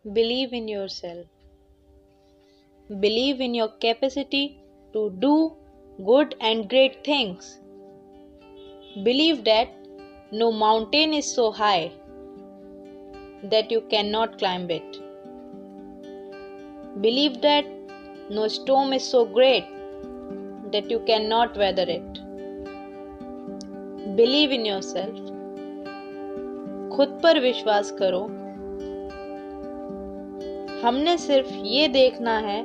Believe in yourself. Believe in your capacity to do good and great things. Believe that no mountain is so high that you cannot climb it. Believe that no storm is so great that you cannot weather it. Believe in yourself. खुद पर विश्वास करो। हमने सिर्फ ये देखना है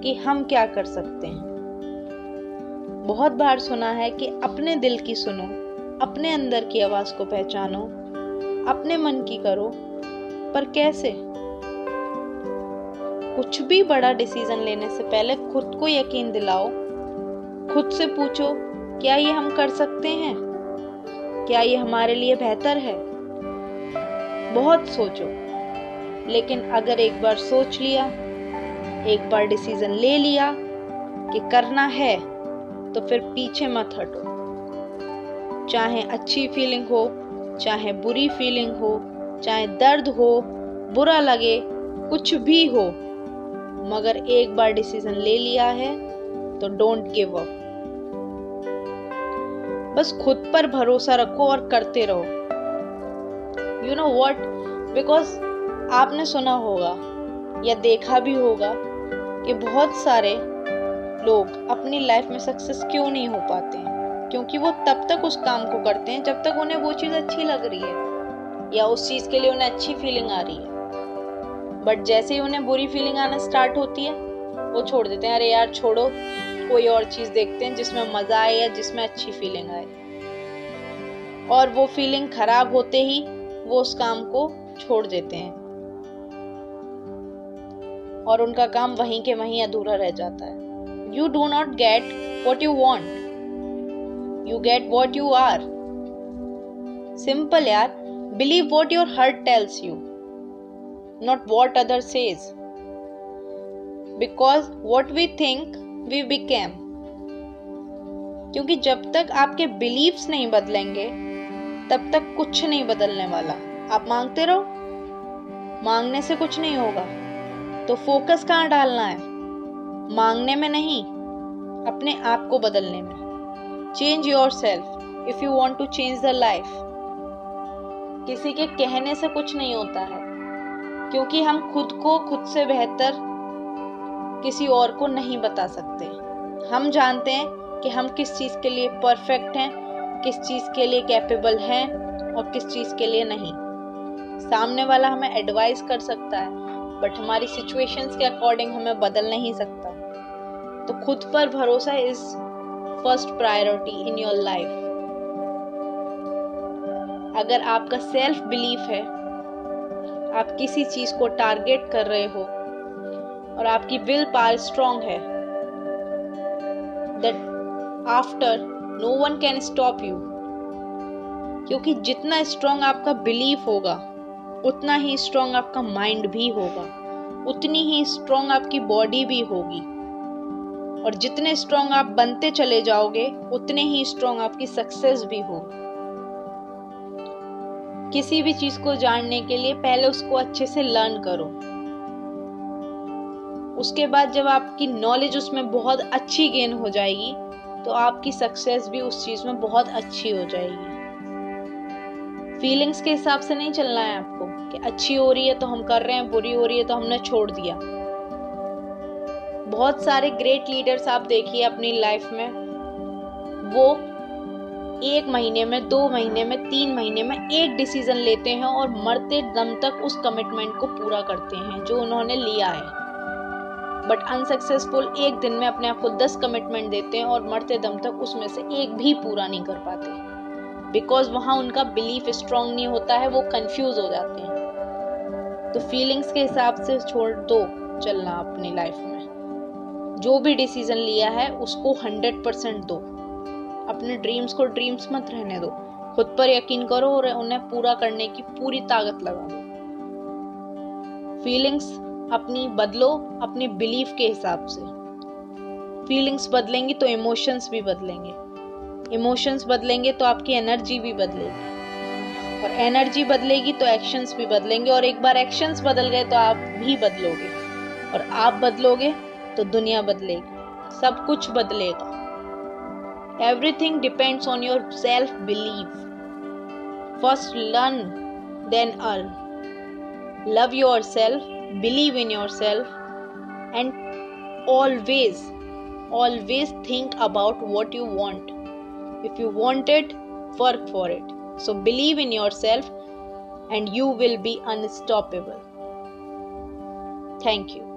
कि हम क्या कर सकते हैं। बहुत बार सुना है कि अपने दिल की सुनो, अपने अंदर की आवाज को पहचानो, अपने मन की करो, पर कैसे? कुछ भी बड़ा डिसीजन लेने से पहले खुद को यकीन दिलाओ। खुद से पूछो, क्या ये हम कर सकते हैं? क्या ये हमारे लिए बेहतर है? बहुत सोचो, लेकिन अगर एक बार सोच लिया, एक बार डिसीजन ले लिया कि करना है, तो फिर पीछे मत हटो। चाहे अच्छी फीलिंग हो, चाहे बुरी फीलिंग हो, चाहे दर्द हो, बुरा लगे, कुछ भी हो, मगर एक बार डिसीजन ले लिया है तो डोंट गिव अप। बस खुद पर भरोसा रखो और करते रहो। यू नो व्हाट, बिकॉज आपने सुना होगा या देखा भी होगा कि बहुत सारे लोग अपनी लाइफ में सक्सेस क्यों नहीं हो पाते हैं, क्योंकि वो तब तक उस काम को करते हैं जब तक उन्हें वो चीज़ अच्छी लग रही है या उस चीज़ के लिए उन्हें अच्छी फीलिंग आ रही है। बट जैसे ही उन्हें बुरी फीलिंग आना स्टार्ट होती है, वो छोड़ देते हैं। अरे यार छोड़ो, कोई और चीज़ देखते हैं जिसमें मज़ा आए या जिसमें अच्छी फीलिंग आए। और वो फीलिंग खराब होते ही वो उस काम को छोड़ देते हैं और उनका काम वहीं के वहीं अधूरा रह जाता है। You do not get what you want, you get what you are. Simple यार। Believe what your heart tells you, not what other says, because what we think we became. क्योंकि जब तक आपके बिलीव्स नहीं बदलेंगे तब तक कुछ नहीं बदलने वाला। आप मांगते रहो, मांगने से कुछ नहीं होगा। तो फोकस कहाँ डालना है? मांगने में नहीं, अपने आप को बदलने में। Change yourself if you want to change the life. किसी के कहने से कुछ नहीं होता है, क्योंकि हम खुद को खुद से बेहतर किसी और को नहीं बता सकते। हम जानते हैं कि हम किस चीज़ के लिए परफेक्ट हैं, किस चीज़ के लिए कैपेबल हैं और किस चीज़ के लिए नहीं। सामने वाला हमें एडवाइस कर सकता है, बट हमारी सिचुएशंस के अकॉर्डिंग हमें बदल नहीं सकता। तो खुद पर भरोसा is first priority in your life. अगर आपका सेल्फ बिलीफ है, आप किसी चीज को टारगेट कर रहे हो और आपकी विल पावर स्ट्रांग है, that after no one can stop you. क्योंकि जितना स्ट्रांग आपका बिलीफ होगा, उतना ही स्ट्रांग आपका माइंड भी होगा, उतनी ही स्ट्रांग आपकी बॉडी भी होगी। और जितने स्ट्रांग आप बनते चले जाओगे, उतने ही स्ट्रांग आपकी सक्सेस भी होगी। किसी भी चीज को जानने के लिए पहले उसको अच्छे से लर्न करो। उसके बाद जब आपकी नॉलेज उसमें बहुत अच्छी गेन हो जाएगी, तो आपकी सक्सेस भी उस चीज में बहुत अच्छी हो जाएगी। फीलिंग्स के हिसाब से नहीं चलना है आपको कि अच्छी हो रही है तो हम कर रहे हैं, बुरी हो रही है तो हमने छोड़ दिया। बहुत सारे ग्रेट लीडर्स आप देखिए अपनी लाइफ में, वो 1 महीने में, 2 महीने में, 3 महीने में एक डिसीजन लेते हैं और मरते दम तक उस कमिटमेंट को पूरा करते हैं जो उन्होंने लिया है। बट अनसक्सेसफुल एक दिन में अपने आप को 10 कमिटमेंट देते हैं और मरते दम तक उसमें से एक भी पूरा नहीं कर पाते, बिकॉज वहां उनका बिलीफ स्ट्रांग नहीं होता है, वो कंफ्यूज हो जाते हैं। तो फीलिंग्स के हिसाब से छोड़ दो चलना अपनी लाइफ में। जो भी डिसीजन लिया है उसको 100% दो। अपने ड्रीम्स को ड्रीम्स मत रहने दो। खुद पर यकीन करो और उन्हें पूरा करने की पूरी ताकत लगा दो। फीलिंग्स अपनी बदलो अपने बिलीफ के हिसाब से। फीलिंग्स बदलेंगी तो इमोशंस भी बदलेंगे, इमोशंस बदलेंगे तो आपकी एनर्जी भी बदलेगी। और एनर्जी बदलेगी तो एक्शंस भी बदलेंगे, और एक बार एक्शंस बदल गए तो आप भी बदलोगे, और आप बदलोगे तो दुनिया बदलेगी, सब कुछ बदलेगा। Everything depends on your self believe. First learn, then earn. Love yourself, believe in yourself, and always think about what you want. If you want it, work for it. So believe in yourself and you will be unstoppable. Thank you.